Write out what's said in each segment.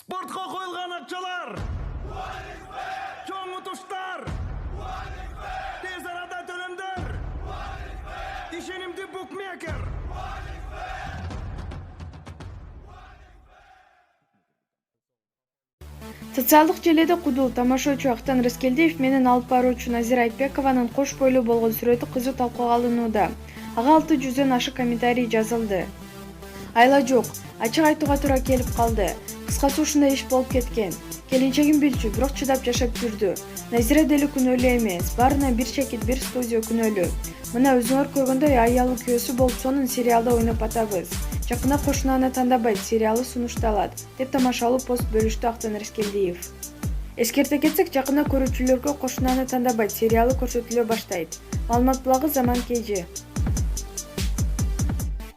Спортқа қойылған ақшалар, чоң ұтыштар, тез арада төлемдер, ишенимді букмекер. Социалдык желеде кудул тамашачы Актан Рыскелдиев менен алып баруучу Назира Айтбекованын кош бойлуу болгон сүрөтү кызуу талкууга алынууда. Ага 600дөн ашык комментарий жазылды. Айла жок, ачык айтууга туура келип калды. Кыскасы ушундай иш болуп кеткен. Келечегин билчү, бирок чыдап жашап жүрдү. Назира деле күнөөлүү эмес, баарына бир чекит, бир студия күнөөлүү. Мына өзүңөр көргөндөй аялы күйөөсү болуп сонун сериалда ойноп атабыз. Жакында Кошунааны тандабайт сериалы сунушталат, деп тамашалуу пост бөлүштү Актан Рыскелдиев. Эскерте кетсек, жакында көрүүчүлөргө Кошунааны тандабайт сериалы көрсөтүлө баштайт. Маалымат булагы Заман KG.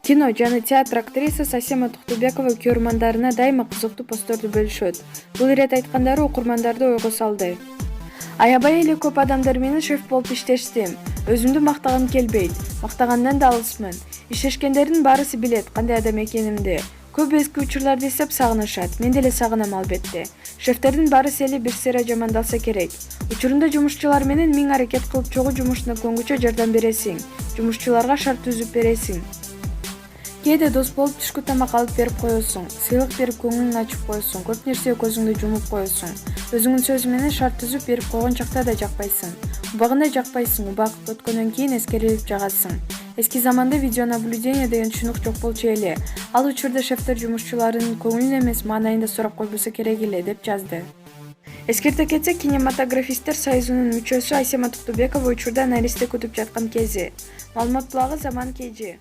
Кино жана театр актрисасы Асема Токтубекова көрөрмандарына дайыма кызыктуу постторду бөлүшөт. Бул ирет айткандары окурмандарды ойго салды. Аябай эле көп адамдар менен шеф болуп иштештим. Өзүмдү мактагым келбейт, мактагандан да алысмын. Иштешкендердин баарысы билет кандай адам экенимди. Көп эски учурларды эстеп сагынышат. Мен деле сагынам албетте. Шефтердин баарысы эле бир сыйра жамандалса керек. Учурунда жумушчулар менен миң аракет кылып чогуу жумушуна көңгүчө жардам бересиң. Жумушчуларга шарт түзүп бересиң. Кээде дос болуп түшкү тамак алып берип коесуң, сыйлык берип көңүлүңдү ачып коесуң, көп нерсеге көзүңдү жумуп коесуң. Өзүңдүн сөзү менен шарт түзүп берип койгон чакта да жакпайсың. Убагында жакпайсың, убак өткөндөн кийин эскерилип жагасың. Эски заманда видеонаблюдение деген түшүнүк жок болчу эле. Ал учурда шефтер жумушчуларынын көңүлүн эмес, маанайында сурап койбосо керек эле, деп жазды. Эскерте кетсек, кинематографисттер союзунун мүчөсү Асема Токтубекова учурда анализди күтүп жаткан кези. Маалымат булагы Заман KG.